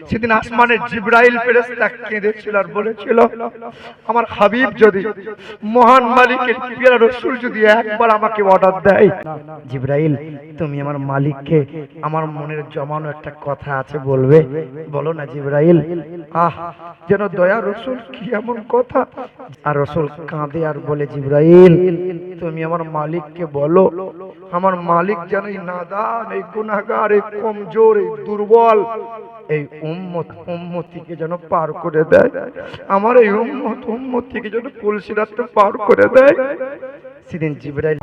সেদিন আসমানে জিবরাইল ফেরেশতা কেঁদেছিল আর বলেছিল, আমার হাবিব যদি মহান মালিকের প্রিয় রাসূল যদি একবার আমাকে অর্ডার দেয়, জিবরাইল তুমি আমার মালিককে আমার মনের জমানো একটা কথা আছে বলবে, বলো না জিবরাইল। যেন দয়া রাসূল কি এমন কথা। আর রাসূল কাঁদে আর বলে, জিবরাইল তুমি আমার মালিককে বলো, আমার মালিক যেন এই নাদান, এই গুনাহগার, এই কমজোর, এই দুর্বল এই উম্মতিকে যেন পার করে দেয়, আমার এই উম্মতিকে যেন কলসিরাতটা পার করে দেয়। সেদিন জিবরাইল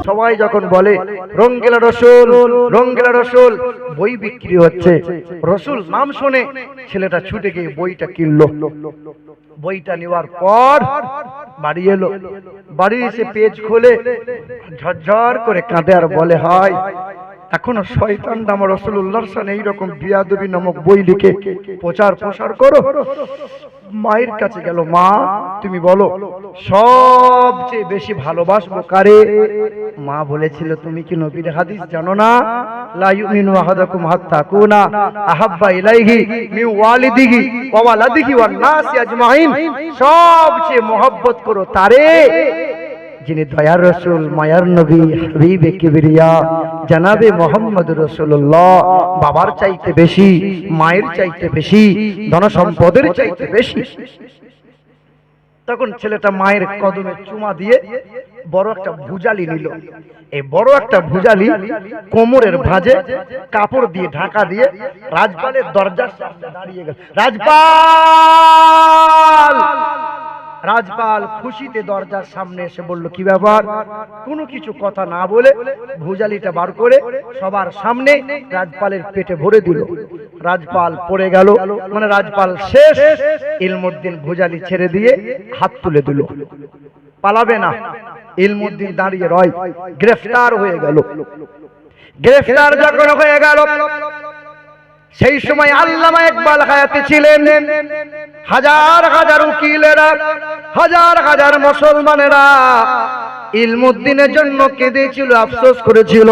সবাই যখন বলে রঙ্গিলা রসুল, রঙ্গিলা রসুল, বই বিক্রি হচ্ছে, রসুল নাম শুনে ছেলেটা ছুটে গিয়ে বইটা কিনলো। বইটা নেওয়ার পর বাড়ি এলো, বাড়ি এসে পেজ খোলে, ঝরঝর করে কাঁদে আর বলে, হয় এখনো শয়তানটা আমার রাসূলুল্লাহর সামনে এইরকম বিয়াদবি নামক বই লিখে প্রচার প্রসার করো। মায়ের কাছে গেল, মা তুমি বলো সবচেয়ে বেশি ভালোবাসবো কারে? মা বলেছিল, তুমি কি নবীর হাদিস জানো না, লা ইউমিনু আহাদাকুম হাত্তা কুনা আহাব্বা ইলাইহি মিন ওয়ালিদিহি ওয়া ওয়ালাদিহি ওয়ান নাসি আজমাইন, সবচেয়ে মহব্বত করো তারে যিনি দয়ার রাসূল, মায়ার নবী, হাবিবে কিবরিয়া জনাবে মুহাম্মদ রাসূলুল্লাহ, বাবার চাইতে বেশি, মায়ের চাইতে বেশি, ধন সম্পদের চাইতে বেশি। তখন ছেলেটা মায়ের কদমে চুমা দিয়ে বড় একটা ভুজালি নিল। এই বড় একটা ভুজালি কোমরের ভাঁজে কাপড় দিয়ে ঢাকা দিয়ে রাজপালের দরজার সামনে দাঁড়িয়ে গেল। রাজপাল, রাজপাল খুশিতে দরজার সামনে এসে বলল, কি ব্যাপার? কোনো কিছু কথা না বলে ভুজালিটা বার করে সবার সামনে রাজপালের পেটে ভরে দিল। রাজপাল পড়ে গেল, মানে রাজপাল শেষ। ইলমুদ্দিন ভুজালি ছেড়ে দিয়ে হাত তুলে দিল, পালাবে না। ইলমুদ্দিন দাঁড়িয়ে রয়, গ্রেফতার হয়ে গেল। গ্রেফতার যখন হয়ে গেল, সেই সময় আল্লামা ইকবাল হায়াতে ছিলেন। হাজার হাজার উকিলেরা, হাজার হাজার মুসলমানেরা ইলমুদ্দিনের জন্য কেঁদেছিল, আফসোস করেছিল।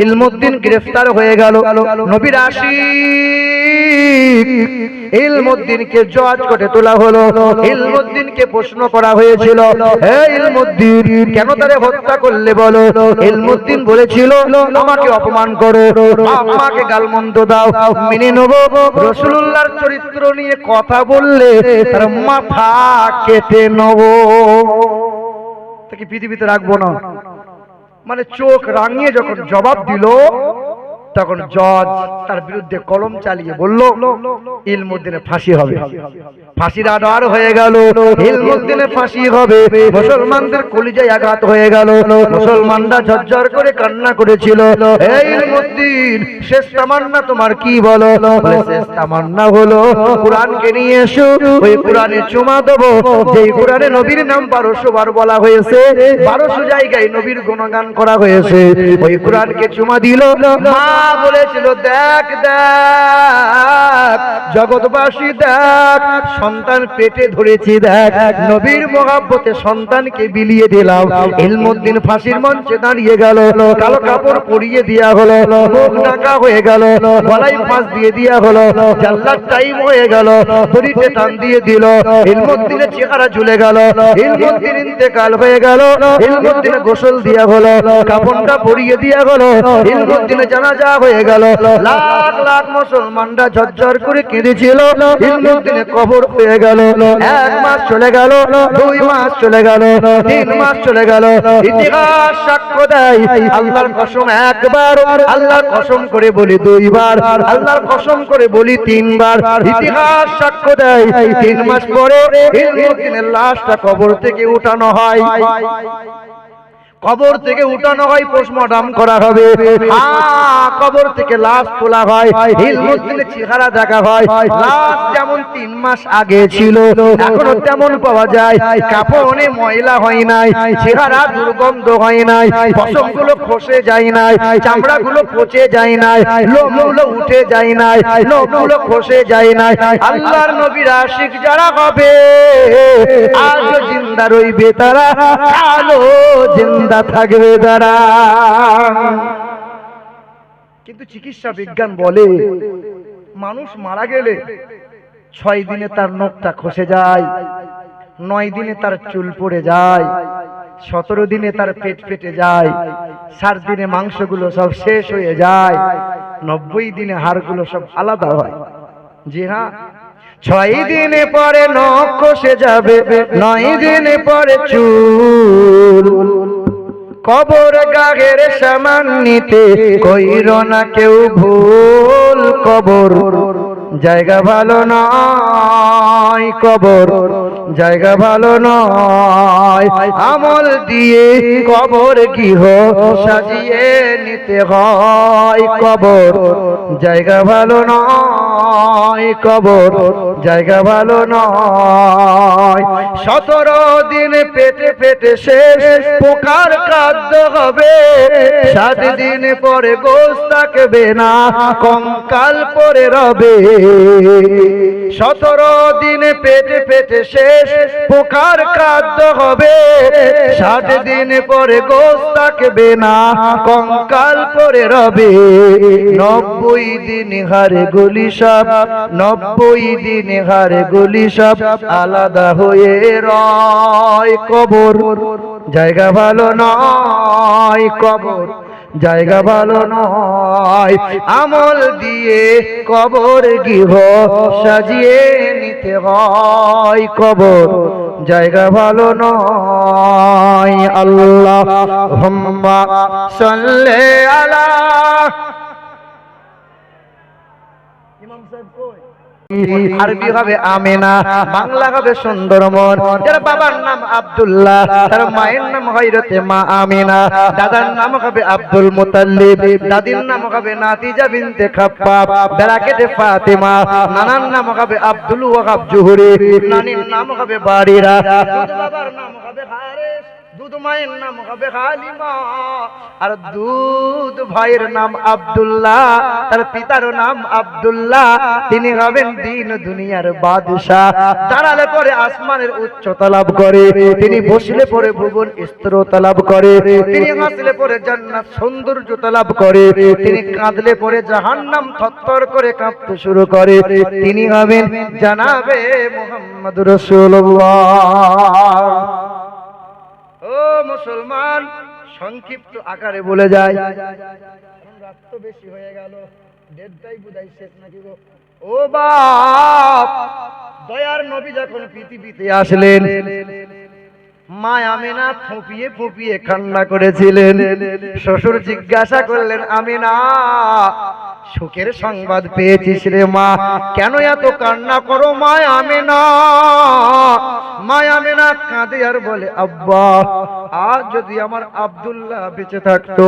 ইলমুদ্দিন গ্রেফতার হয়ে গেল। নবীর আশিক ইলমুদ্দিনকে জজ করে তোলা হলো। ইলমুদ্দিনকে প্রশ্ন করা হয়েছিল, হে ইলমুদ্দিন কেন তারে হত্যা করলে বলো? ইলমুদ্দিন বলেছিল, আমাকে অপমান করো, আমাকে গালমন্দ দাও, মেনে নেব। রাসূলুল্লাহর চরিত্র নিয়ে কথা বললে তার মাথা কেটে নেব, তাকে পৃথিবীতে রাখবো না। মানে চোখ রাঙিয়ে যখন জবাব দিল, তখন জজ তার বিরুদ্ধে কলম চালিয়ে বলল, ইলমুদ্দিনের ফাঁসি হবে। ফাঁসির আদার হয়ে গেল, ইলমুদ্দিনের ফাঁসি হবে। মুসলমানদের কলিজায় আঘাত হয়ে গেল। মুসলমানরা ঝরঝর করে কান্না করেছিল। হে ইলমুদ্দিন, শেষ তামান্না তোমার কি বলো? শেষ তামান্না হলো কোরআনকে নিয়ে এসো, ওই কোরআনে চুমা দেবো যেই কোরআনে নবীর নাম 1200 বার বলা হয়েছে, 1200 জায়গায় নবীর গুণগান করা হয়েছে, ওই কোরআনকে চুমা দিল। মা বলেছিল, দেখ দেখ জগৎবাসী দেখ, সন্তান পেটে ধরেছি, দেখ নবীর মহব্বতে সন্তানকে বিলিয়ে দিলাম। ইলমুদ্দিন ফাঁসির মঞ্চে দাঁড়িয়ে গেল, কালো কাপড় পরিয়ে দেয়া হলো, মুখ ঢাকা হয়ে গেল, গলায় ফাঁস দিয়ে দেয়া হলো, জাল্লার টাইম হয়ে গেল, দড়িতে টান দিয়ে দিল। ইলমুদ্দিনের চেহারা ঝুলে গেল। ইলমুদ্দিন ইন্তেকাল হয়ে গেল। ইলমুদ্দিনের গোসল দেয়া হলো, কাফনটা পরিয়ে দেয়া হলো। ইলমুদ্দিনের জানাজা হয়ে গেল। লাখ লাখ মুসলমানরা ঝরঝর করে কেঁদেছিল। ইলমুদ্দিনের কবর হয়ে গেল। 1 মাস চলে গেল, 2 মাস চলে গেল, 3 মাস চলে গেল। ইতিহাস সাক্ষ্য দেয়, আল্লাহর কসম একবার, আল্লাহর কসম করে বলি 2 বার, আল্লাহর কসম করে বলি 3 বার। ইতিহাস সাক্ষ্য দেয় 3 মাস পরে ইলমুদ্দিনের লাশটা কবর থেকে উঠানো হয়। কবর থেকে উঠানো হয়, পোস্টমর্টম করা হবে, কবর থেকে লাশ তোলা হয়, ইলমুদ্দিনের চেহারা দেখা হয়, লাশ যেমন 3 মাস আগে ছিল এখনো তেমন পাওয়া যায়, কাপড়ে ময়লা হয় নাই, চেহারা দুর্গন্ধ হয় নাই, পশমগুলো খসে যায় নাই, চামড়াগুলো পচে যায় নাই, লোমগুলো উঠে যায় নাই, নখগুলো খসে যায় নাই। আল্লাহর নবীর আশিক যারা হবে আজ জিন্দা রইবে তারা, কালো জিন্দা থাকবে তারা। কিন্তু চিকিৎসা বিজ্ঞান বলে মানুষ মারা গেলে 6 দিনে তার নখটা খসে যায়, 9 দিনে তার চুল পড়ে যায়, 17 দিনে তার পেট ফেটে যায়, 7 দিনে মাংসগুলো সব শেষ হয়ে যায়, 90 দিনে হাড়গুলো সব আলাদা হয়। জি হ্যাঁ, 6 দিনে পরে নখ খসে যাবে, 9 দিনে পরে চুল। কবর গাগের সামান নিতে কইর না কেউ ভুল, কবর জায়গা ভালো নয়, কবর জায়গা ভালো নয়, আমল দিয়ে কবর গৃহ সাজিয়ে নিতে হয়, কবর জায়গা ভালো নয়, কবর জায়গা ভালো নয়। 17 দিন পেটে পেটে শেষ, পোকার খাদ্য হবে, 7 দিন পরে গোশত থাকবে না, কঙ্কাল পরে রবে। 17 দিনে পেটে পেটে শেষ, পোকার খাদ্য হবে, 7 দিন পরে গোশত থাকবে না, কঙ্কাল পরে রবে। 90 দিন হাড়ে গুলি সব, 90 দিন হাড়ে গুলি সব আলাদা হয়ে রয়, কবর জায়গা ভালো নয়, কবর জায়গা ভালো নয়, আমল দিয়ে কবর গৃহ সাজিয়ে নিতে হয়, কবর জায়গা ভালো নয়। আল্লাহুম্মা সাল্লি আলা। ইমাম সাহেব কই? আরবি হবে আমেনা, বাংলা হবে সুন্দরমন। যার বাবার নাম আব্দুল্লাহ, তার মায়ের নাম হযরতে মা আমেনা, দাদার নাম হবে আব্দুল মুতাল্লিব, দাদির নাম হবে নাতিজা বিনতে খাপ্পাব ব্রাকেটে ফাতেমা, নানার নাম হবে আব্দুল ওয়াহাব জুহরি, নানির নাম হবে বারিরা, দুধ বাবার নাম হবে হারিস, দুধ মায়ের নাম হবে হালিমা, আর দুধ ভাইয়ের নাম আব্দুল্লাহ, তার পিতার নাম আব্দুল্লাহ। তিনি হবেন দিন দুনিয়ার বাদশাহ। দাঁড়ালে পরে আসমানের উচ্চতা লাভ করে, তিনি বসলে পরে ভুবন স্থিরতা লাভ করে, তিনি হাসলে পরে জান্নাত সৌন্দর্যতা লাভ করে, তিনি কাঁদলে পরে জাহান্নাম থরথর করে কাঁপতে শুরু করে। তিনি হবেন জানাবে মুহাম্মদুর রাসূলুল্লাহ। ও মুসলমান, সংক্ষিপ্ত আকারে বলে যায়, রাত তো বেশি হয়ে গেল, 1:30 বুঝাই শেষ নাকি গো? ও বাপ, দয়ার নবী যখন পৃথিবীতে আসলেন, মা আমেনা ফুঁপিয়ে ফুঁপিয়ে কান্না করেছিলেন। শ্বশুর জিজ্ঞাসা করলেন, আমেনা সুখের সংবাদ পেয়েছিস রে মা, কেন এত কান্না করো মা আমেনা? মা আমেনা কাঁদে আর বলে, আব্বা আজ যদি আমার আব্দুল্লাহ বেঁচে থাকতো,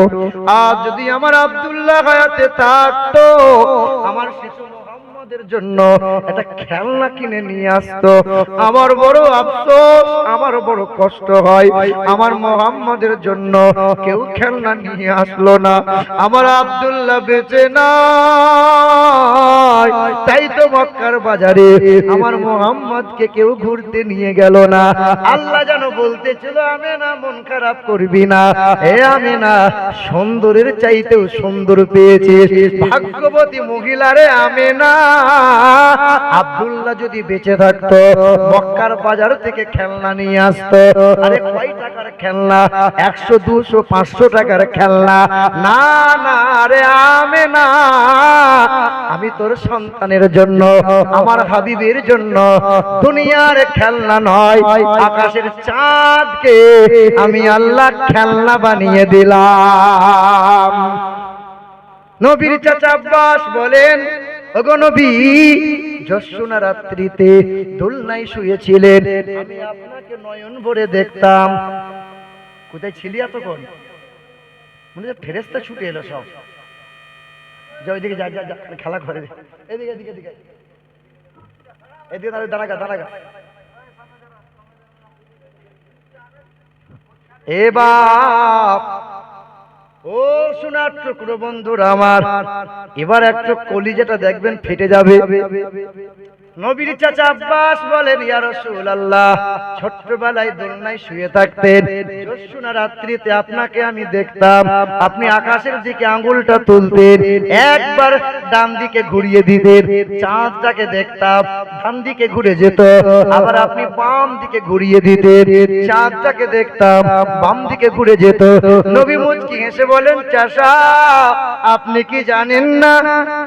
আজ যদি আমার আব্দুল্লাহ হায়াতে থাকতো, আমার শিশু মুহাম্মদের জন্য একটা খেলনা কিনে নিয়ে আসতো। আমার বড় আফসোস, আমার বড় কষ্ট হয়, আমার মুহাম্মদের জন্য কেউ খেলনা নিয়ে আসলো না, আমার আব্দুল্লাহ বেঁচে নাই, তাই তো মক্কার বাজারে আমার মুহাম্মদকে কেউ ঘুরতে নিয়ে গেল না। আল্লাহ যেন বলতেছিল, আমেনা মন খারাপ করবি না, হে আমেনা সুন্দরের চাইতেও সুন্দর পেয়েছিস, ভাগ্যবতী মহিলা রে আমেনা। আব্দুল্লাহ যদি বেঁচে থাকতো, মক্কার বাজার থেকে খেলনা নিয়ে আসতো। আরে কয় টাকার খেলনা? 100, 200, 500 টাকার খেলনা না, না রে আমেনা, আমি তোর সন্তানের জন্য, আমার হাবিবের জন্য দুনিয়ার খেলনা নয়, আকাশের চাঁদকে আমি আল্লাহ খেলনা বানিয়ে দিলাম। নবীর চাচা আব্বাস বলেন, ওগো নবী, জ্যোৎস্না রাত্রিতে দোলনায় শুয়েছিলেন, আমি আপনাকে নয়ন ভরে দেখতাম, কোথায় ছিলি এতক্ষণ? মনে হচ্ছে ফেরেশতা ছুটে এলো সব। যা ওইদিকে, যা যা যা, খেলা করে। এদিকে এদিকে এদিকে এদিকে, দাঁড়াগা দাঁড়াগা। এ বাপ, ও সোনার টুকরো বন্ধুরা আমার, এবার একটু কলিজাটা দেখবেন ফেটে যাবে। নবীর চাচা আব্বাস বলেন, ইয়া রাসূলুল্লাহ, ছোট্টবেলায় দোলনায় শুয়ে থাকতেন, জ্যোৎস্না রাত্রিতে আপনাকে আমি দেখতাম, আপনি আকাশের দিকে আঙ্গুলটা তুলতেন, একবার ডান দিকে ঘুরিয়ে দিতেন, চাঁদটাকে দেখতাম, ডান দিকে ঘুরে যেত, আবার আপনি বাম দিকে ঘুরিয়ে দিতেন, চাঁদটাকে দেখতাম, বাম দিকে ঘুরে যেত। নবী মুচকি হেসে বলেন, চাচা আপনি কি জানেন না,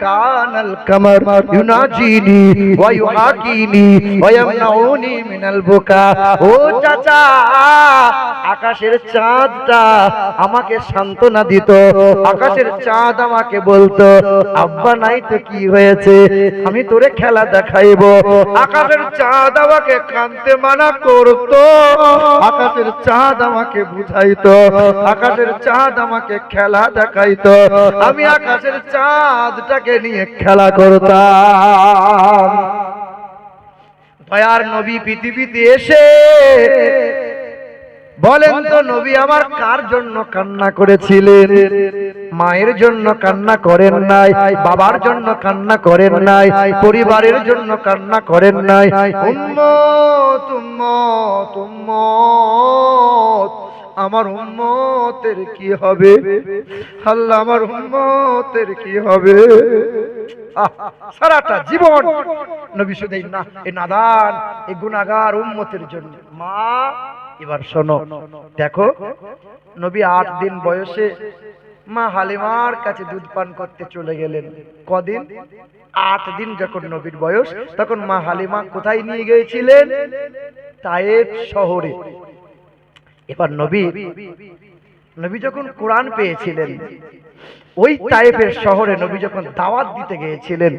কানাল কামার ইউনাজিনি ওয়া ইউহাকিনি ওয়া ইয়ামনাউনি মিনাল বুকা। ও চাচা, আকাশের চাঁদটা আমাকে সান্ত্বনা দিত, আকাশের চাঁদ আমাকে বলতো, আব্বা নাই তো কি হয়েছে, আমি তোরে খেলা দেখাইব। আকাশের চাঁদ আমাকে কাঁদতে মানা করতো, আকাশের চাঁদ আমাকে বুঝাইতো, আকাশের চাঁদ আমাকে খেলা দেখাইতো, আমি আকাশের চাঁদটাকে নিয়ে খেলা করতাম। দয়ার নবী পৃথিবীতে এসে বলেন তো, নবী আমার কার জন্য কান্না করেছিলেন? মায়ের জন্য কান্না করেন নাই, বাবার জন্য কান্না করেন নাই, পরিবারের জন্য কান্না করেন নাই, উম্মত উম্মত উম্মত, আমার উম্মতের কি হবে, আল্লাহ আমার উম্মতের কি হবে। সারাটা জীবন নবী শুধু এই নাদান, এই গুনাহগার উম্মতের জন্য। মা, এবার শোনো, দেখো নবী 8 দিন বয়সে মা হালিমার কাছে দুধ পান করতে চলে গেলেন। কদিন? 8 দিন যখন নবীর বয়স, তখন মা হালিমা কোথায় নিয়ে গিয়েছিলেন? তায়েফ শহরে। এবার নবী যখন কোরআন পেয়েছিলেন, ওই তায়েফের শহরে নবী যখন দাওয়াত দিতে গিয়েছিলেন,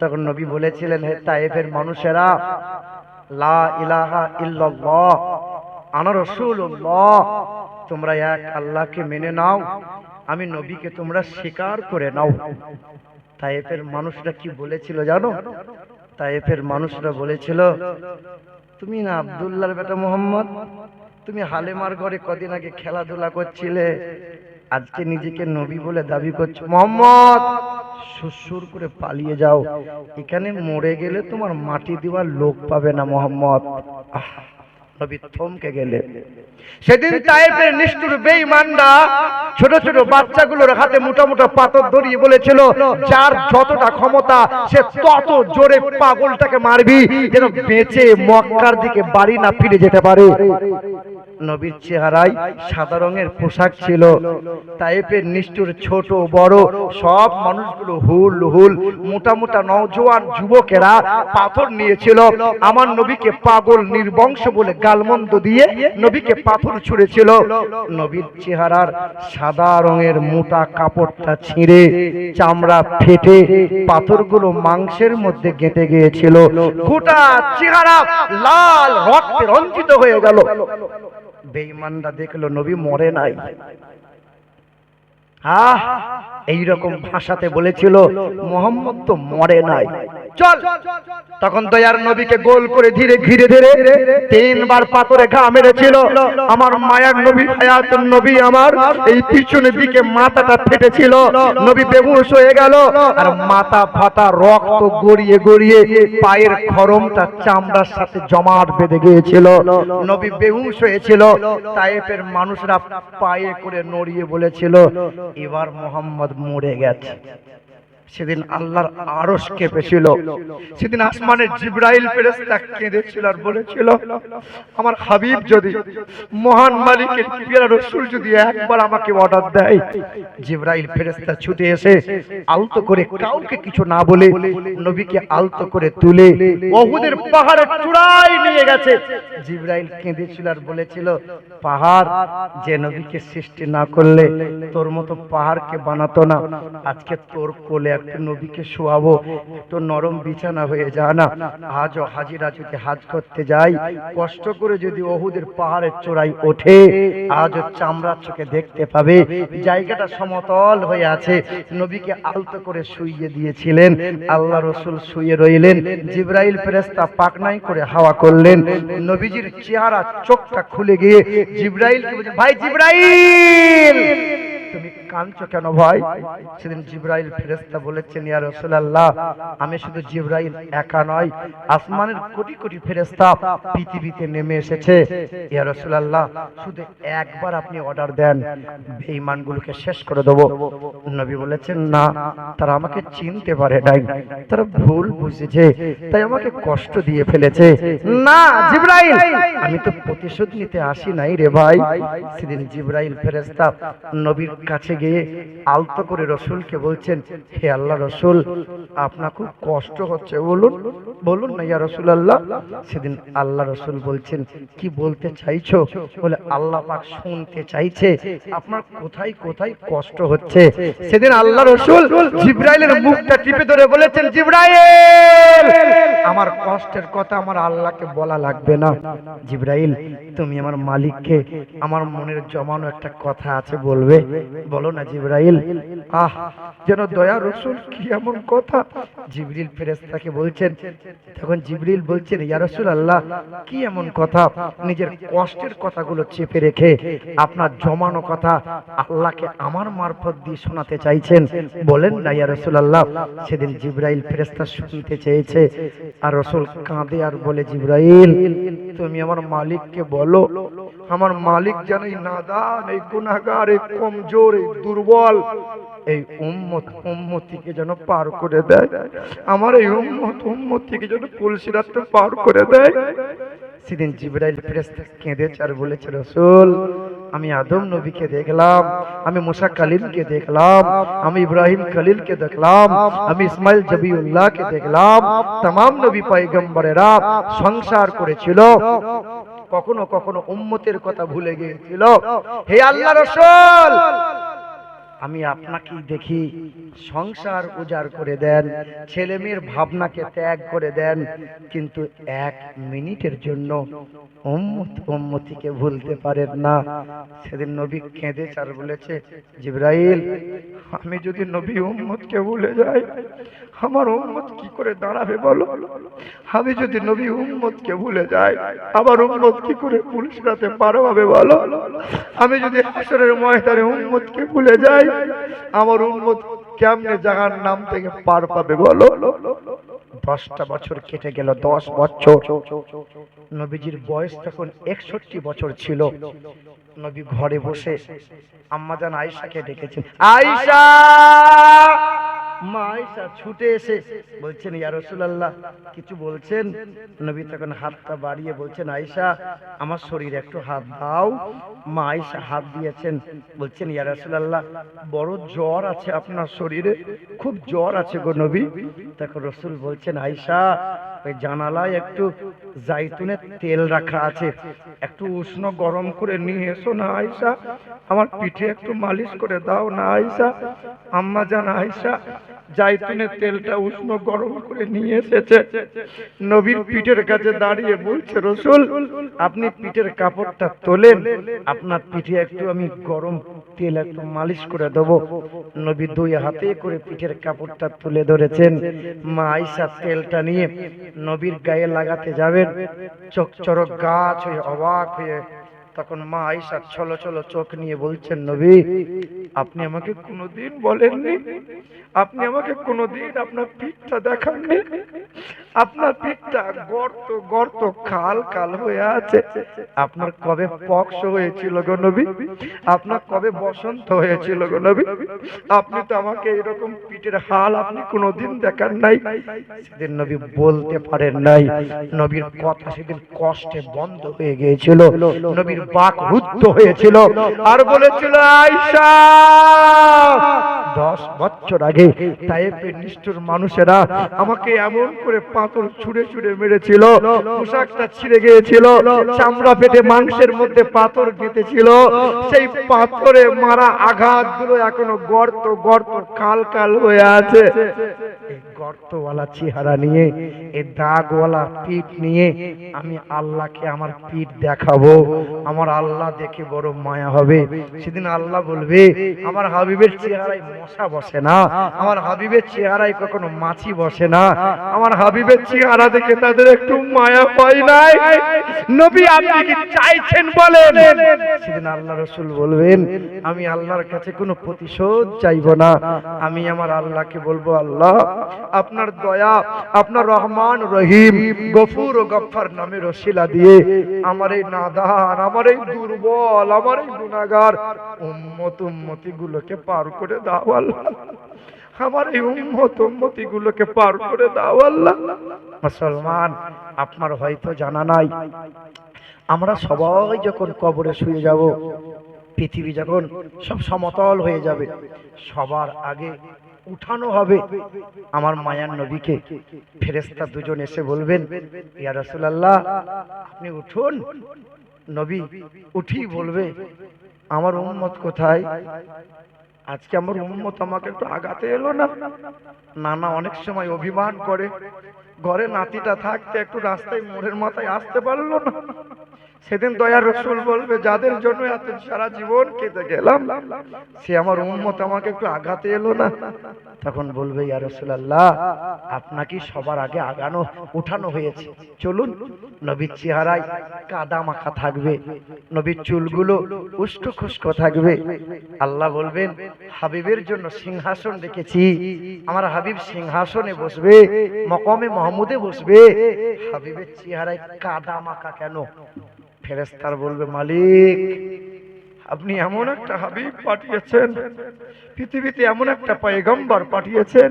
তখন নবী বলেছিলেন, হে তায়েফের মানুষেরা, লা ইলাহা ইল্লাল্লাহ আনা রাসূলুল্লাহ, তোমরা এক আল্লাহকে মেনে নাও, আমি নবীকে তোমরা স্বীকার করে নাও। তায়েফের মানুষরা কি বলেছিল জানো? তায়েফের মানুষরা বলেছিল, তুমি না আব্দুল্লাহর বেটা মুহাম্মদ, তুমি হালিমার ঘরে কদিন আগে খেলাধুলা করছিলে, আজকে নিজেকে নবী বলে দাবি করছো। মুহাম্মদ, সুসুর করে পালিয়ে যাও, এখানে মরে গেলে তোমার মাটি দেওয়ার লোক পাবে না মুহাম্মদ। নবী থমকে গেলেন। সেদিন তায়েফের নিষ্ঠুর বেঈমানরা ছোট ছোট বাচ্চাগুলোর হাতে মোটা মোটা পাথর ধরিয়ে বলেছিল, যার যতটা ক্ষমতা সে তত জোরে পাগলটাকে মারবি, যেন বেঁচে মক্কার দিকে বাড়ি না ফিরে যেতে পারে। নবীর চেহারায় সাদা রঙের পোশাক ছিল। তায়েফের নিষ্ঠুর ছোট বড় সব মানুষগুলো হুল হুল মোটা মোটা নওজোয়ান যুবকেরা পাথর নিয়েছিল। আমার নবীকে পাগল নির্বংশ বলে গালমন্দ দিয়ে নবীকে পাথর ছুঁড়েছিল। নবীর চেহারার সাদা রঙের মোটা কাপড়টা ছিঁড়ে চামড়া ফেটে পাথরগুলো মাংসের মধ্যে গেঁথে গিয়েছিল। গোটা চেহারা লাল রক্তে রঞ্জিত হয়ে গেল। বেঈমানরা দেখলো নবী মরে নাই। এইরকম ভাষাতে বলেছিল, মুহাম্মদ তো মরে নাই, চল। তখন দয়ার নবীকে গোল করে ধীরে ধীরে ধীরে 3 বার পাথরে ঘা মেরেছিল। আমার মায়ার নবী, হায়াতুন নবী আমার, এই পিছনের দিকে মাথাটা ফেটেছিল, নবী বেহুশ হয়ে গেল, আর মাথা ফাটা রক্ত গড়িয়ে গড়িয়ে পায়ের খরমটা চামড়ার সাথে জমাট বেঁধে গিয়েছিল। নবী বেহুশ হয়েছিল। তায়েফের মানুষরা পায়ে করে নড়িয়ে বলেছিল, এবার মুহাম্মদ মরে গেছে। সেদিন আল্লাহর আরশ কেঁপেছিল। সেদিন আসমানের জিবরাইল ফেরেশতা কেঁদেছিল আর বলেছিল, আমার হাবিব যদি, মহান মালিকের প্রিয় রাসূল যদি একবার আমাকে অর্ডার দেয়, জিবরাইল ফেরেশতা ছুটে এসে আলতো করে কাউকে কিছু না বলে নবীকে আলতো করে তুলে উহুদের পাহাড়ের চূড়ায় নিয়ে গেছে। জিবরাইল কেঁদেছিল আর বলেছিল, পাহাড় যে নবীকে সৃষ্টি না করলে তোর মতো পাহাড়কে বানাতো না, আজকে তোর কোলে একটু নবীকে শোয়াবো, একটু নরম বিছানা হয়ে যায় না। আজও হাজিরা যদি হাজ করতে যায়, কষ্ট করে যদি ওহুদের পাহাড়ের চূড়ায় ওঠে, আজও চামড়ার চোখে দেখতে পাবে জায়গাটা সমতল হয়ে আছে। নবীকে আলতো করে শুইয়ে দিয়েছিলেন, আল্লাহ রসুল শুয়ে রইলেন, জিবরাইল ফেরেশতা পাকনাই করে হাওয়া করলেন, নবীজির চেহারা চোখটা খুলে গিয়ে জিবরাইলকে বলছে, ভাই জিবরাইল তুমি কাঁদছো কেন ভাই? সেদিন জিবরাইল ফেরেশতা বলেছেন, ইয়া রাসূলুল্লাহ, আমি শুধু জিবরাইল একা নয়, আসমানের কোটি কোটি ফেরেশতা পৃথিবীতে নেমে এসেছে। ইয়া রাসূলুল্লাহ, শুধু একবার আপনি অর্ডার দেন, বেঈমানগুলোকে শেষ করে দেব। নবী বলেছেন, না, তারা আমাকে চিনতে পারে নাই, তারা ভুল বুঝেছে, তাই আমাকে কষ্ট দিয়ে ফেলেছে। না জিবরাইল, আমি তো প্রতিশোধ নিতে আসি নাই রে ভাই। সেদিন জিবরাইল ফেরেশতা নবীর কাছে গিয়ে আলতো করে রসুলকে বলছেন, হে আল্লাহ রসুল, আপনার খুব কষ্ট হচ্ছে, বলুন বলুন না ইয়া রাসূলুল্লাহ। সেদিন আল্লাহ রসুল বলছেন, কি বলতে চাইছো? বলে, আল্লাহ পাক শুনতে চাইছে আপনার কোথায় কোথায় কষ্ট হচ্ছে। সেদিন আল্লাহ রসুল জিবরাইলের মুখটা টিপে ধরে বলেছেন, জিবরাইল, আমার কষ্টের কথা আমার আল্লাহকে বলা লাগবে না। জিবরাইল, তুমি আমার মালিককে আমার মনের জমানো একটা কথা আছে বলবে, বলো না জিবরাইল। আহ, যেন দয়া রসুল, কি এমন কথা? জিবরিল ফেরেশতাকে বলছেন, তখন জিবরিল বলছেন, ইয়া রাসূলুল্লাহ, কি এমন কথা নিজের কষ্টের কথাগুলো চেপে রেখে আপনার জমানো কথা আল্লাহকে আমার মারফত দিয়ে শোনাতে চাইছেন, বলেন না ইয়া রাসূলুল্লাহ। সেদিন জিবরাইল ফেরেশতা শুনতে চেয়েছে, আর রসুল কাঁদে আর বলে, জিবরাইল, তুমি আমার মালিককে বলো, আমার মালিক যেন এই নাদান, এই গুনাহগার, এই কমজোর, এই দুর্বল এই উম্মতিকে যেন পার করে দেয়, আমার এই উম্মতিকে যেন পুলসিরাতটা পার করে দেয়। সেদিন জিবরাইল ফেরেশতা কেঁদেছে আর বলেছে, রসুল, আমি আদম নবীকে দেখলাম, আমি মুসা কালিমকে দেখলাম, আমি ইব্রাহিম খলিলকে দেখলাম, আমি ইসমাইল জবিউল্লাহকে দেখলাম। तमाम নবী পয়গম্বরেরা সংসার করেছিল, কখনো কখনো উম্মতের কথা ভুলে গিয়েছিল। হে আল্লাহ রসুল, আমি আপনাকেই দেখি সংসার উজাড় করে দেন, ছেলে মেয়ের ভাবনাকে ত্যাগ করে দেন, কিন্তু এক মিনিটের জন্য উম্মতিকে ভুলতে পারেন না। সেদিন নবী কেঁদে চার বলেছে, জিবরাইল, আমি যদি নবী উম্মতকে ভুলে যাই, আমার উম্মত কি করে দাঁড়াবে বলো? আমি যদি নবী উম্মতকে ভুলে যাই, আমার উম্মত কি করে পুলসিরাতে পার হবে বলো? আমি যদি হাসরের ময়দানে উম্মতকে ভুলে যাই, আমার উম্মত কেমনে জাহান্নাম থেকে পার পাবে বলো? 10টা বছর কেটে গেল, 10 বছর। নবীজির বয়স তখন 61 বছর ছিল। নবী ঘরে বসে আম্মাজান আয়েশাকে ডেকেছেন, আয়েশা, মা আয়েশা ছুটে এসে বলছেন, ইয়া রাসূলুল্লাহ, কিছু বলছেন? নবী তখন হাতটা বাড়িয়ে বলছেন, আয়েশা, আমার শরীরে একটু হাত দাও। মা আয়েশা হাত দিয়েছেন, বলছেন, ইয়া রাসূলুল্লাহ, বড় জ্বর আছে আপনার শরীরে, খুব জ্বর আছে গো নবী। তখন রাসূল বলছেন, আয়েশা, ওই জানালায় একটু জাইতুনের তেল রাখা আছে, একটু উষ্ণ গরম করে নিয়ে এসো না আয়েশা, আমার পিঠে একটু মালিশ করে দাও না আয়েশা। আম্মা জান আয়েশা জাইতুনের তেলটা উষ্ণ গরম করে নিয়ে এসেছে, নবীর পিঠের কাছে দাঁড়িয়ে বলছে, রসুল, আপনি পিঠের কাপড়টা তোলেন, আপনার পিঠে একটু আমি গরম তেল একটু মালিশ করে দেবো। নবী দুই হাতে করে পিঠের কাপড়টা তুলে ধরেছেন। মা আয়েশা তেলটা নিয়ে নবীর গায়ে লাগাতে যাবেন, চোখ চড়ক গাছ হয়ে অবাক হয়ে তখন মা আয়েশা ছলো ছলো চোখ নিয়ে বলছেন, নবী, আপনি আমাকে কোনোদিন বলেননি, আপনি আমাকে কোনোদিন আপনার পিঠটা দেখাননি, আপনার পিঠটা গর্ত গর্ত খাল খাল হয়ে আছে, আপনার কবে পক্স হয়েছিল গো নবী, আপনার কবে বসন্ত হয়েছিল গো নবী, আপনি তো আমাকে এরকম পিঠের হাল আপনি কোনোদিন দেখান নাই। সেদিন নবী বলতে পারেন নাই, নবীর কথা সেদিন কষ্টে বন্ধ হয়ে গিয়েছিল, নবীর বাক রুদ্ধ হয়েছিল, আর বলেছিল, আয়েশা, 10 বছর আগে তায়েফের নিষ্ঠুর মানুষেরা আমাকে এমন করে পাথর ছুঁড়ে ছুঁড়ে মেরেছিল, পোশাকটা ছিঁড়ে গিয়েছিল, চামড়া ফেটে মাংসের মধ্যে পাথর গেঁথেছিল। সেই পাথরে মারা আঘাতগুলো এখনো গর্ত গর্ত কাল কাল হয়ে আছে। এই গর্তওয়ালা চেহারা নিয়ে, এই দাগওয়ালা পিঠ নিয়ে আমি আল্লাহকে আমার পিঠ দেখাবো। আমার আল্লাহ দেখে বড় মায়া হবে। সেদিন আল্লাহ বলবে, আমার হাবিবের চেহারায় মশা বসে না, আমার হাবিবের চেহারায় কখনো মাছি বসে না, আমার হাবিবের চেহারা দেখে তাদের একটু মায়া হয় নাই। নবী আপনি কি চাইছেন বলেন? সেদিন আল্লাহ রাসূল বলবেন, আমি আল্লাহর কাছে কোনো প্রতিশোধ চাইবো না। আমি আমার আল্লাহকে বলবো, আল্লাহ আপনার দয়া, আপনার রহমান রহিম গফুর ও গফফার নামের ওসিলা দিয়ে আমার এই নাদান, আমার এই দুর্বল, আমার এই গুনাহগার উম্মতি গুলোকে পার করে দাও আল্লাহ। আমার এই উম্মতি গুলোকে পার করে দাও আল্লাহ। মুসলমান, আপনার হয়তো জানা নাই, আমরা সবাই যখন কবরে শুয়ে যাব, পৃথিবী যখন সব সমতল হয়ে যাবে, সবার আগে উঠানো হবে আমার মায়ার নবীকে। ফেরেশতা দুজন এসে বলবেন, ইয়া রাসূলুল্লাহ আপনি উঠুন। নবী উঠি বলবে, আমার উম্মত কোথায়? আজকে আমার উম্মত আমাকে একটু আগাতে এলো না। নানা অনেক সময় অভিমান করে, ঘরে নাতিটা থাকতে একটু রাস্তায় মোড়ের মাথায় আসতে পারলো না। সেদিন দয়ার রাসূল বলবে, যাদের জন্য এত সারা জীবন কেঁদে গেলাম, সে আমার উম্মত আমাকে একটু আগাতে এলো না। তখন বলবে, ইয়া রাসূলুল্লাহ আপনাকে সবার আগে আগানো উঠানো হয়েছে, চলুন। নবীর চেহারায় কাদা মাখা থাকবে, নবীর চুলগুলো উস্কো খুস্কো থাকবে। আল্লাহ বলবেন, হাবিবের জন্য সিংহাসন রেখেছি, আমার হাবিব সিংহাসনে বসবে, মকামে মাহমুদে বসবে। হাবিবের চেহারায় কাদা মাখা কেন? ফেরেশতারা বলবে, মালিক আপনি এমন একটা হাবিব পাঠিয়েছেন, পৃথিবীতে এমন একটা পয়গম্বর পাঠিয়েছেন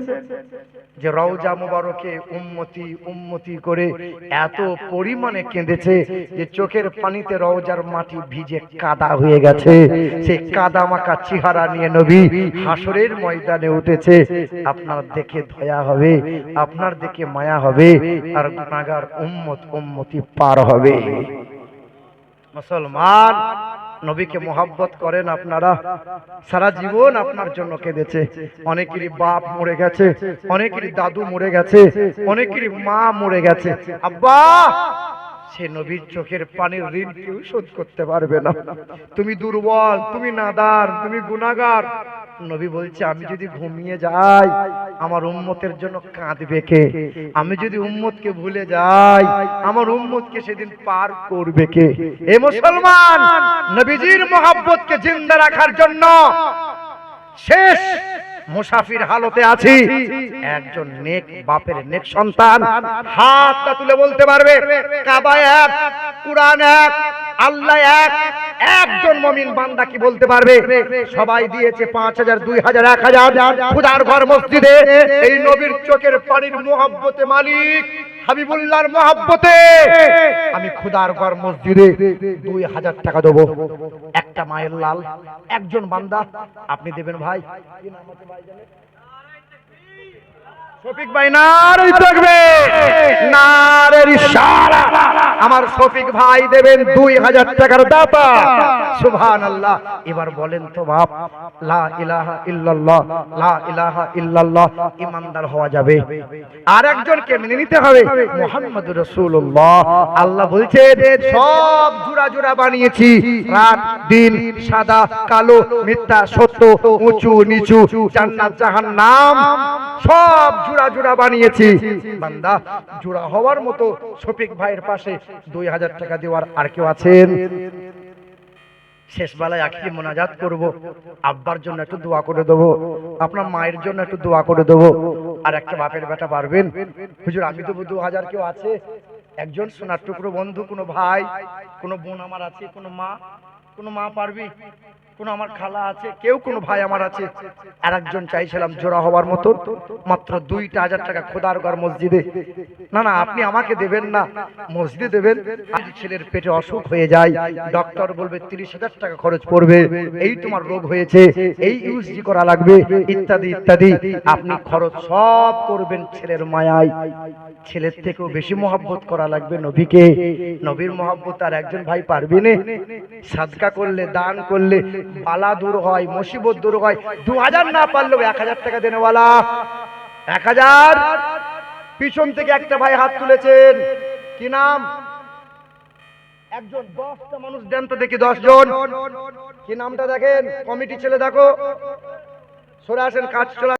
যে রওজা মুবারকে উম্মতি উম্মতি করে এত পরিমাণে কেঁদেছে যে চোখের পানিতে রওজার মাটি ভিজে কাদা হয়ে গেছে। সেই কাদা মাখা চেহারা নিয়ে নবী হাসরের ময়দানে উঠেছে। আপনার দেখে দয়া হবে, আপনার দেখে মায়া হবে, আর গুনাহগার উম্মতি পার হবে। মুসলমান, নবীকে মোহাব্বত করেন আপনারা? সারা জীবন আপনার জন্য কেঁদেছে। অনেকেরই বাপ মরে গেছে, অনেকেরই দাদু মরে গেছে, অনেকেরই মা মরে গেছে। আব্বা, সে নবীর চোখের পানির ঋণ কেউ শোধ করতে পারবে না। তুমি দুর্বল, তুমি নাদার, তুমি গুনাহগার। নবী বলছে, আমি যদি ঘুমিয়ে যাই আমার উম্মতের জন্য কাঁদবে কে? আমি যদি উম্মতকে ভুলে যাই আমার উম্মতকে সেদিন পার করবে কে? এ মুসলমান, নবীজির মহব্বতকে জিন্দা রাখার জন্য শেষ মুসাফির হালতে আছি। একজন নেক বাপের নেক সন্তান হাতটা তুলে বলতে পারবে, কাবা এক, কুরআন এক, আল্লাহ এক। একজন মুমিন বান্দা কি বলতে পারবে? সবাই দিয়েছে 5000, 2000, 1000 খোদার ঘর মসজিদে। এই নবীর চোখের পানির মোহাব্বতে মালিক হাবিবুল্লাহর মোহাব্বতে আমি খোদার ঘর মসজিদে 2000 টাকা দেবো। একটা মায়ের লাল, একজন বান্দা আপনি দেবেন ভাই। কি নাম আছে ভাই জানেন? শফিক ভাই নারে থাকবে, নারের ইশারা। আমার শফিক ভাই দেবেন 2000 টাকার দাতা। সুবহানাল্লাহ। এবার বলেন তো বাপ, লা ইলাহা ইল্লাল্লাহ, লা ইলাহা ইল্লাল্লাহ ঈমানদার হওয়া যাবে। আর একজনকে মেনে নিতে হবে, মুহাম্মাদুর রাসূলুল্লাহ। আল্লাহ বলছেন, সব জোড়া জোড়া বানিয়েছি, রাত দিন, সাদা কালো, মিথ্যা সত্য, উঁচু নিচু, জান্নাত জাহান্নাম, সব জোড়া জোড়া বানিয়েছি। বান্দা, জোড়া হওয়ার মতো শফিক ভাইয়ের পাশে 2000 টাকা দেওয়ার আর কেউ আছেন? শেষ বেলায় আখিরি মোনাজাত করব। আব্বার জন্য একটু দোয়া করে দেবো, আপনার মায়ের জন্য একটু দোয়া করে দেবো। আর একটা বাপের বেটা পারবেন? হুজুর আমি দেবো 2000। কেউ আছে? একজন সোনার টুকরো বন্ধু, কোনো ভাই, কোনো বোন আমার আছে, কোনো মা পারবি? কোন আমার খালা আছে, কেউ কোন ভাই আমার আছে, আর একজন চাইছিলাম জোড়া হওয়ার মতো, মাত্র 2,000 টাকা খোদার ঘর মসজিদে। না না, আপনি আমাকে দেবেন না, মসজিদে দেবেন। আজ ছেলের পেটে অসুখ হয়ে যায়, ডক্টর বলবে 30,000 টাকা খরচ পড়বে, এই তোমার রোগ হয়েছে, এই ইউসজি করা লাগবে, ইত্যাদি ইত্যাদি। আপনি খরচ সব করবেন ছেলের মায়ায়। ছেলের থেকেও বেশি মহব্বত করা লাগবে নবীকে। নবীর মহব্বত আর একজন ভাই পারবে না। সাদকা করলে, দান করলে বালা দূর হয়, মুসিবত দূর হয়। 2,000 না পারলেও 1,000 টাকা দেনেওয়ালা, 1,000। পিছন থেকে একটা ভাই হাত তুলেছেন, কি নাম? একজন, 10টা মানুষ দেন তো দেখি, 10 জন। কি নামটা দেখেন, কমিটি ছেলে দেখো, সরে আসেন, কাজ চলে।